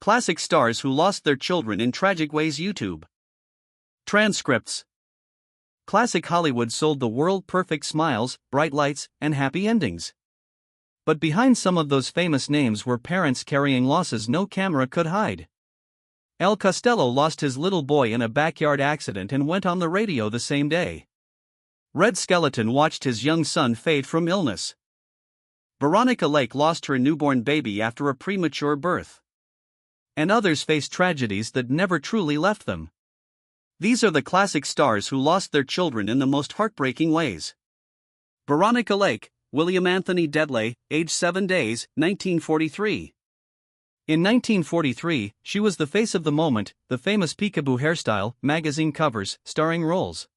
Classic stars who lost their children in tragic ways. YouTube. Transcripts. Classic Hollywood sold the world perfect smiles, bright lights, and happy endings. But behind some of those famous names were parents carrying losses no camera could hide. El Costello lost his little boy in a backyard accident and went on the radio the same day. Red Skeleton watched his young son fade from illness. Veronica Lake lost her newborn baby after a premature birth. And others faced tragedies that never truly left them. These are the classic stars who lost their children in the most heartbreaking ways. Veronica Lake, William Anthony Dedley, age 7 days, 1943. In 1943, she was the face of the moment, the famous peekaboo hairstyle, magazine covers, starring roles.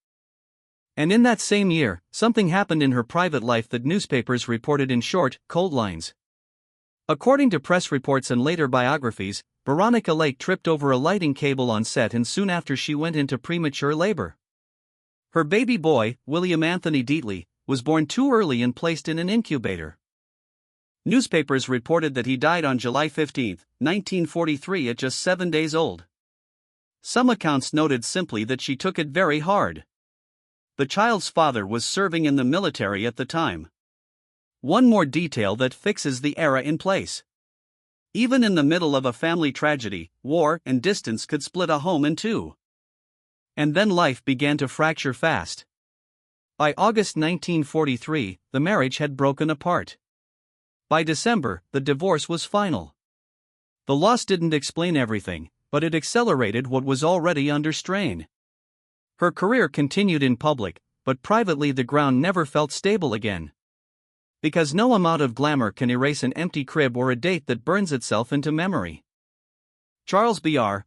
And in that same year, something happened in her private life that newspapers reported in short, cold lines. According to press reports and later biographies, Veronica Lake tripped over a lighting cable on set and soon after she went into premature labor. Her baby boy, William Anthony Dedley, was born too early and placed in an incubator. Newspapers reported that he died on July 15, 1943 at just 7 days old. Some accounts noted simply that she took it very hard. The child's father was serving in the military at the time. One more detail that fixes the era in place. Even in the middle of a family tragedy, war and distance could split a home in two. And then life began to fracture fast. By August 1943, the marriage had broken apart. By December, the divorce was final. The loss didn't explain everything, but it accelerated what was already under strain. Her career continued in public, but privately the ground never felt stable again. Because no amount of glamour can erase an empty crib or a date that burns itself into memory. Charles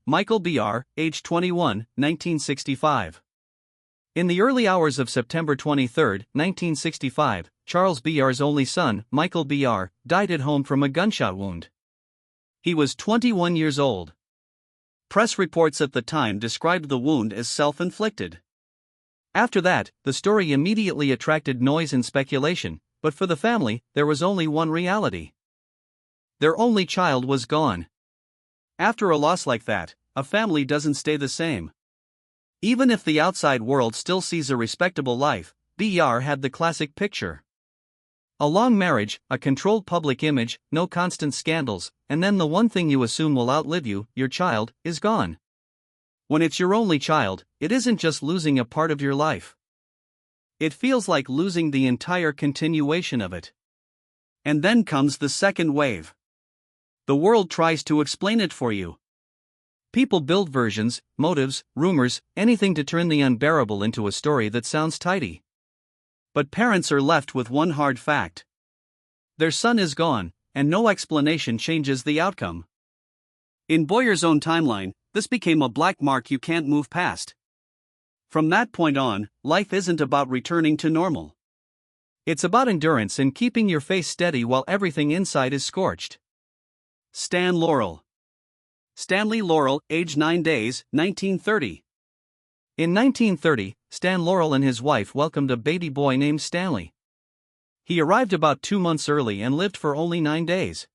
Michael Br, age 21, 1965. In the early hours of September 23, 1965, Charles Br's only son, Michael Br, died at home from a gunshot wound. He was 21 years old. Press reports at the time described the wound as self-inflicted. After that, the story immediately attracted noise and speculation, but for the family, there was only one reality. Their only child was gone. After a loss like that, a family doesn't stay the same. Even if the outside world still sees a respectable life, Br had the classic picture. A long marriage, a controlled public image, no constant scandals, and then the one thing you assume will outlive you, your child, is gone. When it's your only child, it isn't just losing a part of your life. It feels like losing the entire continuation of it. And then comes the second wave. The world tries to explain it for you. People build versions, motives, rumors, anything to turn the unbearable into a story that sounds tidy. But parents are left with one hard fact. Their son is gone, and no explanation changes the outcome. In Boyer's own timeline, this became a black mark you can't move past. From that point on, life isn't about returning to normal. It's about endurance and keeping your face steady while everything inside is scorched. Stan Laurel. Stanley Laurel, age 9 days, 1930. In 1930, Stan Laurel and his wife welcomed a baby boy named Stanley. He arrived about 2 months early and lived for only 9 days.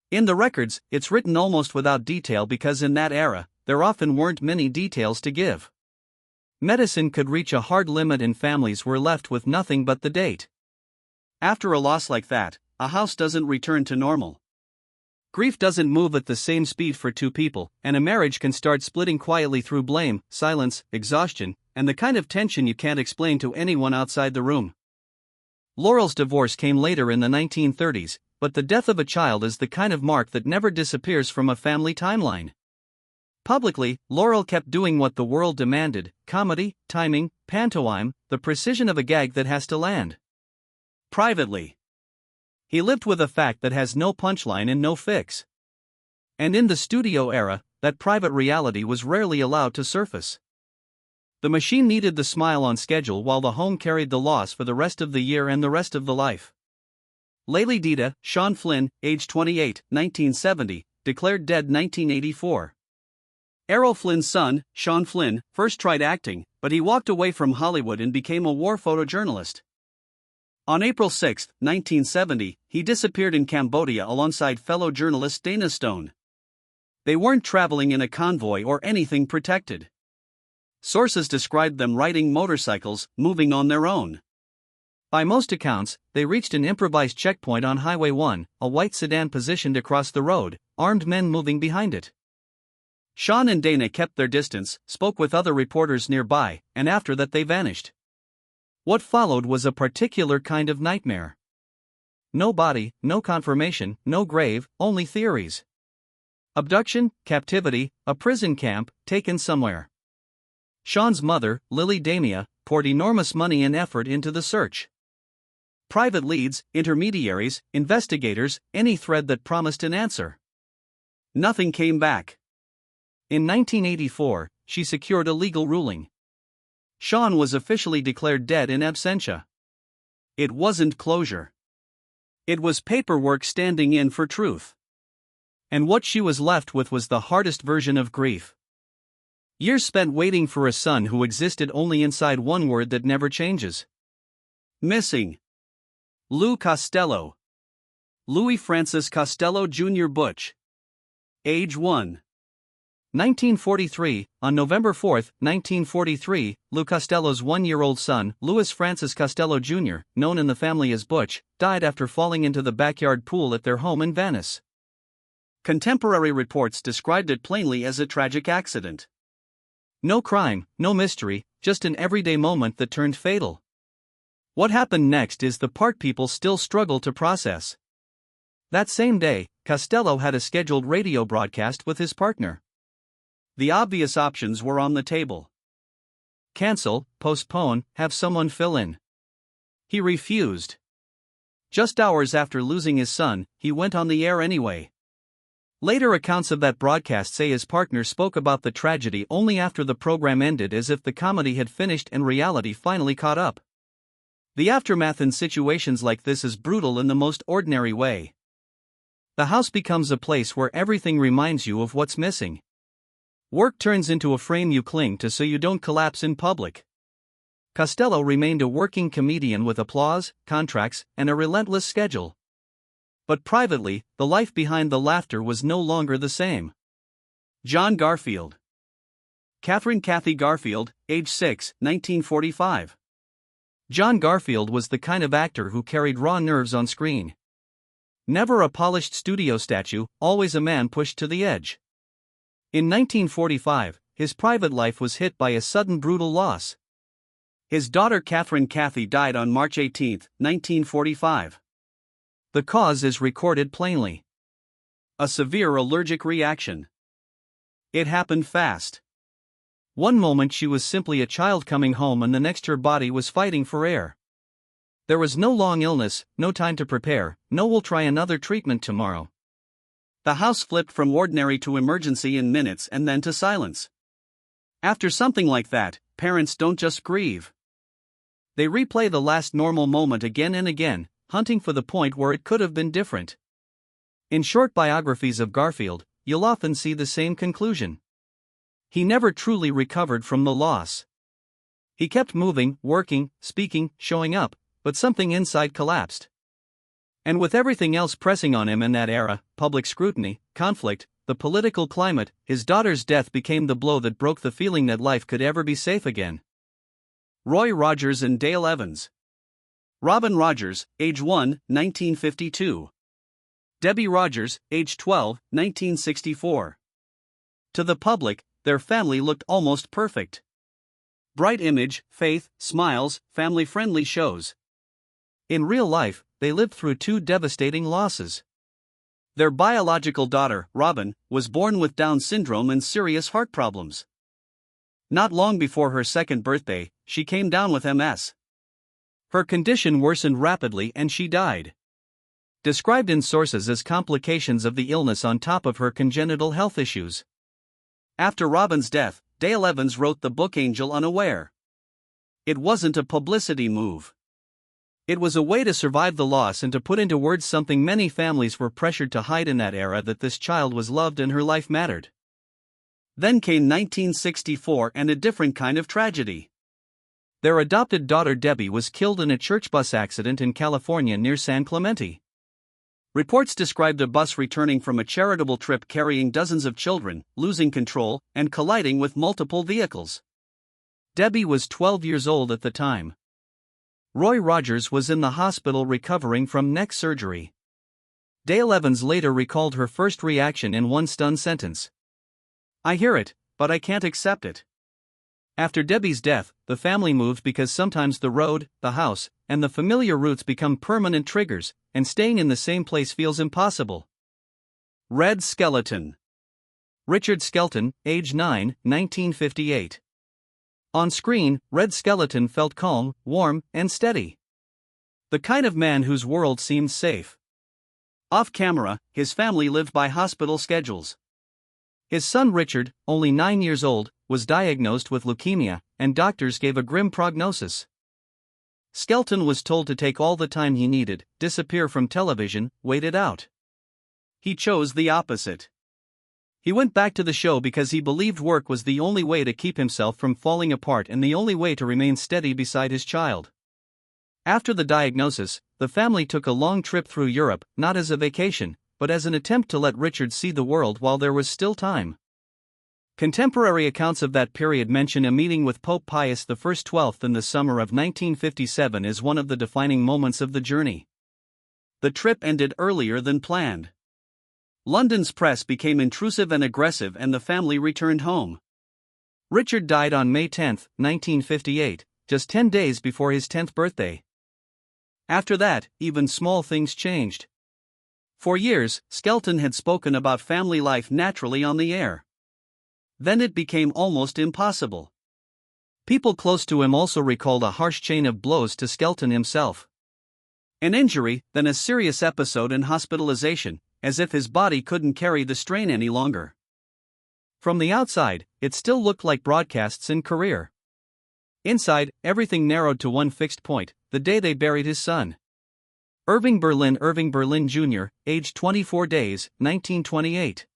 In the records, it's written almost without detail because in that era, there often weren't many details to give. Medicine could reach a hard limit and families were left with nothing but the date. After a loss like that, a house doesn't return to normal. Grief doesn't move at the same speed for two people, and a marriage can start splitting quietly through blame, silence, exhaustion, and the kind of tension you can't explain to anyone outside the room. Laurel's divorce came later in the 1930s, but the death of a child is the kind of mark that never disappears from a family timeline. Publicly, Laurel kept doing what the world demanded: comedy, timing, pantomime, the precision of a gag that has to land. Privately, he lived with a fact that has no punchline and no fix. And in the studio era, that private reality was rarely allowed to surface. The machine needed the smile on schedule while the home carried the loss for the rest of the year and the rest of the life. Lely Dita, Sean Flynn, age 28, 1970, declared dead 1984. Errol Flynn's son, Sean Flynn, first tried acting, but he walked away from Hollywood and became a war photojournalist. On April 6, 1970, he disappeared in Cambodia alongside fellow journalist Dana Stone. They weren't traveling in a convoy or anything protected. Sources described them riding motorcycles, moving on their own. By most accounts, they reached an improvised checkpoint on Highway 1, a white sedan positioned across the road, armed men moving behind it. Sean and Dana kept their distance, spoke with other reporters nearby, and after that they vanished. What followed was a particular kind of nightmare. No body, no confirmation, no grave, only theories. Abduction, captivity, a prison camp, taken somewhere. Sean's mother, Lily Damia, poured enormous money and effort into the search. Private leads, intermediaries, investigators, any thread that promised an answer. Nothing came back. In 1984, she secured a legal ruling. Sean was officially declared dead in absentia. It wasn't closure. It was paperwork standing in for truth. And what she was left with was the hardest version of grief. Years spent waiting for a son who existed only inside one word that never changes. Missing. Lou Costello. Louis Francis Costello Jr. Butch. Age 1. 1943, on November 4, 1943, Lou Costello's one-year-old son, Louis Francis Costello Jr., known in the family as Butch, died after falling into the backyard pool at their home in Venice. Contemporary reports described it plainly as a tragic accident. No crime, no mystery, just an everyday moment that turned fatal. What happened next is the part people still struggle to process. That same day, Costello had a scheduled radio broadcast with his partner. The obvious options were on the table. Cancel, postpone, have someone fill in. He refused. Just hours after losing his son, he went on the air anyway. Later accounts of that broadcast say his partner spoke about the tragedy only after the program ended, as if the comedy had finished and reality finally caught up. The aftermath in situations like this is brutal in the most ordinary way. The house becomes a place where everything reminds you of what's missing. Work turns into a frame you cling to so you don't collapse in public. Costello remained a working comedian with applause, contracts, and a relentless schedule. But privately, the life behind the laughter was no longer the same. John Garfield. Catherine Kathy Garfield, age 6, 1945. John Garfield was the kind of actor who carried raw nerves on screen. Never a polished studio statue, always a man pushed to the edge. In 1945, his private life was hit by a sudden brutal loss. His daughter Catherine Kathy died on March 18, 1945. The cause is recorded plainly. A severe allergic reaction. It happened fast. One moment she was simply a child coming home, and the next her body was fighting for air. There was no long illness, no time to prepare, no "we'll try another treatment tomorrow." The house flipped from ordinary to emergency in minutes and then to silence. After something like that, parents don't just grieve. They replay the last normal moment again and again, hunting for the point where it could have been different. In short biographies of Garfield, you'll often see the same conclusion. He never truly recovered from the loss. He kept moving, working, speaking, showing up, but something inside collapsed. And with everything else pressing on him in that era, public scrutiny, conflict, the political climate, his daughter's death became the blow that broke the feeling that life could ever be safe again. Roy Rogers and Dale Evans. Robin Rogers, age 1, 1952. Debbie Rogers, age 12, 1964. To the public, their family looked almost perfect. Bright image, faith, smiles, family-friendly shows. In real life, they lived through two devastating losses. Their biological daughter, Robin, was born with Down syndrome and serious heart problems. Not long before her second birthday, she came down with MS. Her condition worsened rapidly and she died. Described in sources as complications of the illness on top of her congenital health issues. After Robin's death, Dale Evans wrote the book Angel Unaware. It wasn't a publicity move. It was a way to survive the loss and to put into words something many families were pressured to hide in that era, that this child was loved and her life mattered. Then came 1964 and a different kind of tragedy. Their adopted daughter Debbie was killed in a church bus accident in California near San Clemente. Reports described a bus returning from a charitable trip carrying dozens of children, losing control, and colliding with multiple vehicles. Debbie was 12 years old at the time. Roy Rogers was in the hospital recovering from neck surgery. Dale Evans later recalled her first reaction in one stunned sentence. "I hear it, but I can't accept it." After Debbie's death, the family moved because sometimes the road, the house, and the familiar routes become permanent triggers, and staying in the same place feels impossible. Red Skeleton. Richard Skelton, age 9, 1958. On screen, Red Skeleton felt calm, warm, and steady. The kind of man whose world seemed safe. Off camera, his family lived by hospital schedules. His son Richard, only 9 years old, was diagnosed with leukemia, and doctors gave a grim prognosis. Skelton was told to take all the time he needed, disappear from television, wait it out. He chose the opposite. He went back to the show because he believed work was the only way to keep himself from falling apart and the only way to remain steady beside his child. After the diagnosis, the family took a long trip through Europe, not as a vacation, but as an attempt to let Richard see the world while there was still time. Contemporary accounts of that period mention a meeting with Pope Pius I XII in the summer of 1957 as one of the defining moments of the journey. The trip ended earlier than planned. London's press became intrusive and aggressive and the family returned home. Richard died on May 10, 1958, just 10 days before his 10th birthday. After that, even small things changed. For years, Skelton had spoken about family life naturally on the air. Then it became almost impossible. People close to him also recalled a harsh chain of blows to Skelton himself. An injury, then a serious episode and hospitalization, as if his body couldn't carry the strain any longer. From the outside, it still looked like broadcasts in career. Inside, everything narrowed to one fixed point: the day they buried his son. Irving Berlin Jr., aged 24 days, 1928.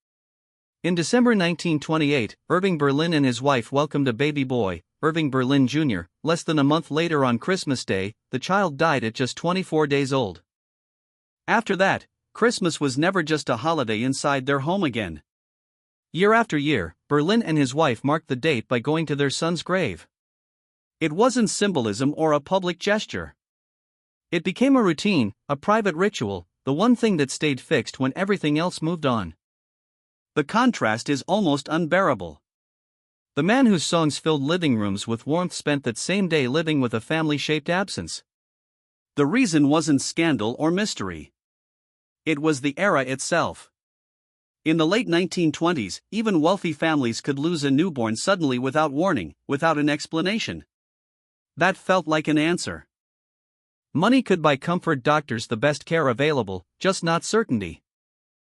In December 1928, Irving Berlin and his wife welcomed a baby boy, Irving Berlin Jr. Less than a month later on Christmas Day, the child died at just 24 days old. After that, Christmas was never just a holiday inside their home again. Year after year, Berlin and his wife marked the date by going to their son's grave. It wasn't symbolism or a public gesture. It became a routine, a private ritual, the one thing that stayed fixed when everything else moved on. The contrast is almost unbearable. The man whose songs filled living rooms with warmth spent that same day living with a family-shaped absence. The reason wasn't scandal or mystery. It was the era itself. In the late 1920s, even wealthy families could lose a newborn suddenly without warning, without an explanation. That felt like an answer. Money could buy comfort, doctors the best care available, just not certainty.